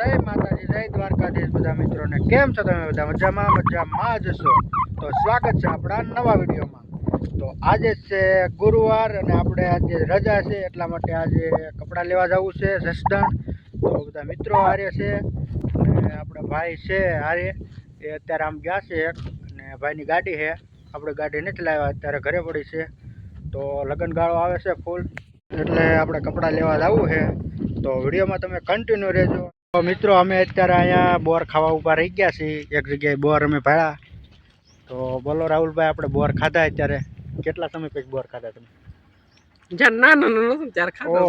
જય માતાજી, જય દ્વારકાધીશ બધા મિત્રોને. કેમ છો તમે બધા? મજામાં જ છો? તો સ્વાગત છે આપણા નવા વિડીયોમાં. તો આજે છે ગુરુવાર અને આપણે આજે રજા છે, એટલા માટે આજે કપડાં લેવા જવું છે જસદણ. તો બધા મિત્રો હારે છે અને આપણા ભાઈ છે હારે, એ અત્યારે આમ ગયા છે અને ભાઈની ગાડી છે, આપણે ગાડી નથી લાવ્યા, અત્યારે ઘરે પડી છે. તો લગ્ન ગાળો આવે છે ફૂલ, એટલે આપણે કપડાં લેવા જવું છે. તો વિડીયોમાં તમે કન્ટિન્યુ રહેજો. તો મિત્રો અમે અત્યારે અહીંયા બોર ખાવા ઊભા રહી ગયા છીએ, એક જગ્યાએ બોર અમે ભાડ્યા. તો બોલો રાહુલભાઈ, આપણે બોર ખાધા અત્યારે કેટલા સમય પછી બોર ખાધા તમે? જ્યારે નાનો ત્યારે ખાધો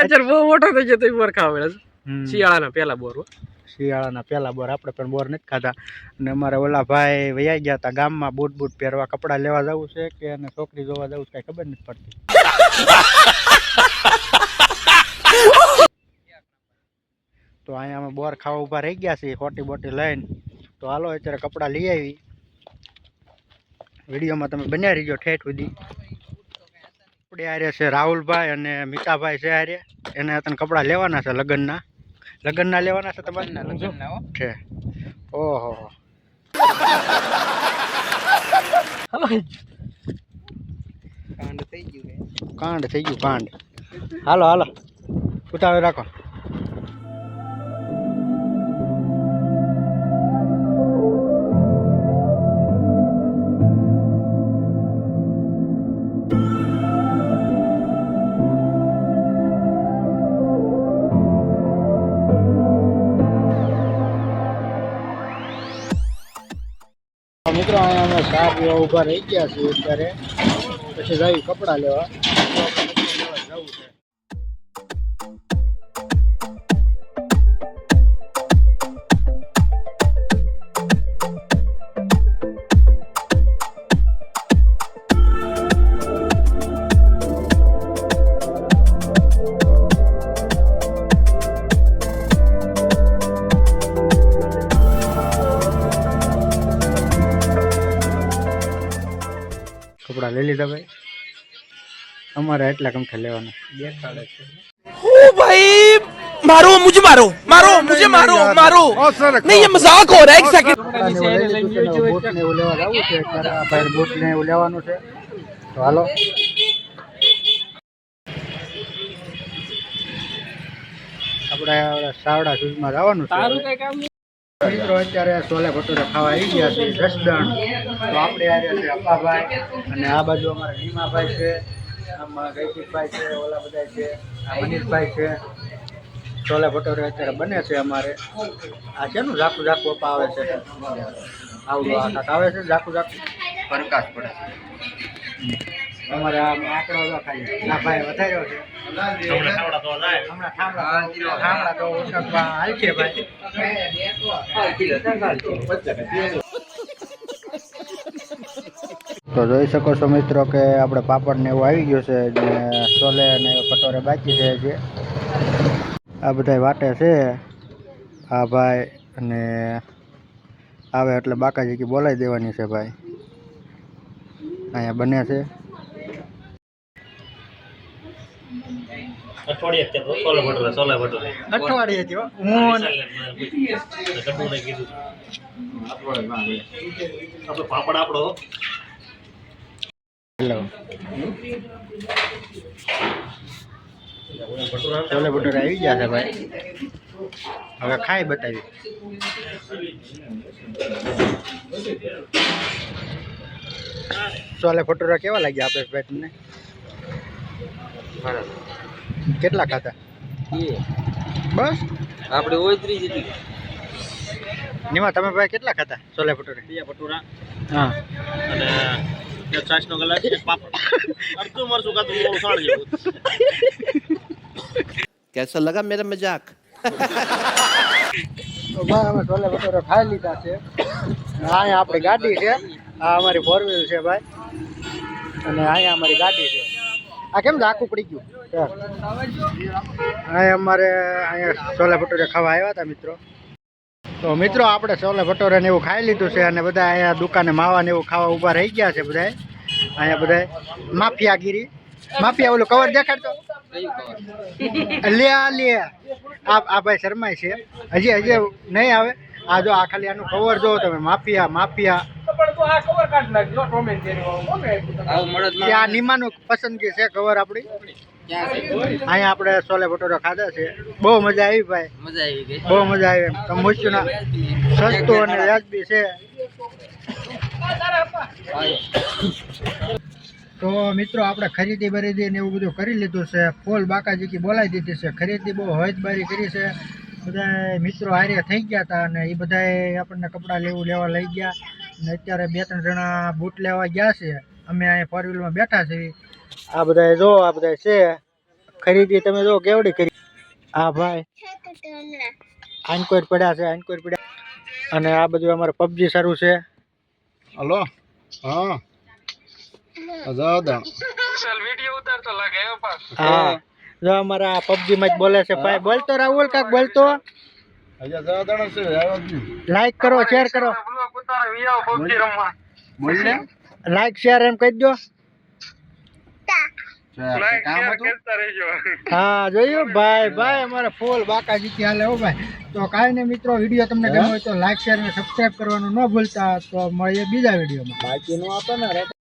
અત્યારે બહુ મોટો થઈ ગયો તો બોર ખાવા મળે. શિયાળાના પહેલા બોર, શિયાળાના પહેલા બોર. આપણે પણ બોર નથી ખાધા. અને અમારે ઓલા ભાઈ વૈયા ગયા હતા ગામમાં બૂટ પહેરવા, કપડાં લેવા જવું છે કે અને છોકરી જોવા જવું છે, કઈ ખબર નથી પડતી. તો અહીંયા અમે બોર ખાવા ઊભા રહી ગયા છીએ ખોટી બોટી લઈને. તો હાલો અત્યારે કપડાં લઈ આવી. વિડીયોમાં તમે બન્યા રહીજો ઠેઠ સુધી. આપણે હારે છે રાહુલભાઈ અને મીતાભાઈ છે હારે, એને તને કપડાં લેવાના છે લગ્નના લેવાના છે તમારે છે. ઓહો કાંડ થઈ ગયું કાંડ. હાલો ઉતાવળ રાખો. મિત્રો અહીંયા અમે સાર લેવા ઊભા રહી ગયા છીએ અત્યારે, પછી જઈ કપડાં લેવા. જવું છે. કપડા લઈ લીધા ભાઈ, અમારે એટલા કમઠા લેવાના. ओ भाई मारो मुझे नहीं ये मजाक हो रहा है एक सेकंड। બૂટ ને એવું લેવા જવું છે અત્યારે. આ ભાઈ બૂટ ને એવું લેવાનું છે. તો હાલો આપણે સાવડા શૂઝમાં જવાનું છે. મિત્રો અત્યારે છોલે ભટુરે ખાવા આવી ગયા છે જસદણ. તો આપણે આ છે અપ્પાભાઈ અને આ બાજુ અમારા નીમાભાઈ છે, આમાં ગઈતીભાઈ છે, ઓલા બધા છે, આ મનીષભાઈ છે. છોલે ભટુરે અત્યારે બને છે અમારે. આ છે નું ઝાકું અપ્પા આવે છે, આવડું આ શાક આવે છે ઝાકું પ્રકાશ પડે છે. અમારે આ આંકડો જો ખાલી ના ભાઈ વધાર્યો છે. હમણાં ઠામડા તો ઓછા હાલ છે ભાઈ. તો જોઈ શકો છો મિત્રો કે આપણે પાપડ ને એવું આવી ગયું છે, ને છોલે અને ભટોરે બાકી છે. જે આ બધા વાટે છે આ ભાઈ, અને આવે એટલે બાકાજી બોલાવી દેવાની છે ભાઈ. અહીંયા બને છે. અઠવાડિયે પાપડ આપણો. હેલો છોલે ભટુરે આવી ગયા છે ભાઈ. હવે ખાઈ બતાવી. છોલે ભટુરા કેવા લાગ્યા આપણે ભાઈ તમને? કેટલા ખાતા? બસ આપણે ઓયત્રી જેટલી. નિમા તમે ભાઈ કેટલા ખાતા છોલે ભટુરે? 2 ભટુરા હા અને 6 નો ગલાસ, એક પાપડ, અડધું મરચું કાતું બહુ સારું જેવું. कैसा लगा मेरा मजाक? તો ભાઈ અમે છોલે ભટુરે ખાઈ લીધા છે. અહીંયા આપણી ગાડી છે, આ અમારી 4 વ્હીલ છે ભાઈ, અને અહીંયા અમારી ગાડી છે. આ કેમ ઝાકું પડી ગયું? અહીંયા અમારે અહીંયા છોલે ભટુરે ખાવા આવ્યા હતા મિત્રો. તો મિત્રો આપણે છોલે ભટુરે ને એવું ખાઈ લીધું છે, અને બધા અહીંયા દુકાને માવા ને એવું ખાવા ઊભા રહી ગયા છે બધા. અહીંયા બધા માફિયાગીરી, માફિયા ઓલું કવર દેખાડતો લે આ ભાઈ શર્માય છે હજી નહીં આવે. આ જો આ ખાલી આનું કવર જો તમે માફિયા આ નીમાનું પસંદગી છે કવર આપણી. અહીંયા આપણે છોલે ભટુરા ખાધા છે, બહુ મજા આવી ભાઈ, બહુ મજા આવી. સમોસુના સસ્તું અને વ્યાજબી છે. તો મિત્રો આપણે ખરીદી બરીદી ને એવું બધું કરી લીધું છે. ફૂલ બાકાજી બોલાવી દીધી છે. ખરીદી બહુ હજબારી કરી છે. બધા મિત્રો હારે થઈ ગયા હતા અને એ બધાએ આપણને કપડાં લેવા લઈ ગયા. અને અત્યારે 2-3 જણા બૂટ લેવા ગયા છે. અમે અહીંયા 4 વ્હીલમાં બેઠા છીએ. આ બધા જો આ બધા છે ખરીદી તમે જો કેવડી કરી. આ ભાઈ આનકોર પડ્યા છે અને આ બધું અમારે પબજી સારું છે. હલો હા હા જો અમારા પબજી માં જ બોલે છે ભાઈ. બોલતો રાહુલ કાક બોલતો. લાઈક કરો શેર કરો લાઈક શેર એમ કહી દો. હા જોયું ભાઈ અમારે ફૂલ બાકાજી હાલે હો ભાઈ. તો કાંઈ નહીં મિત્રો, વિડીયો તમને ગમ્યો હોય તો લાઈક શેર અને સબસ્ક્રાઈબ કરવાનું ન ભૂલતા. તો મળીએ બીજા વિડીયોમાં. બાકી નો આપે ને.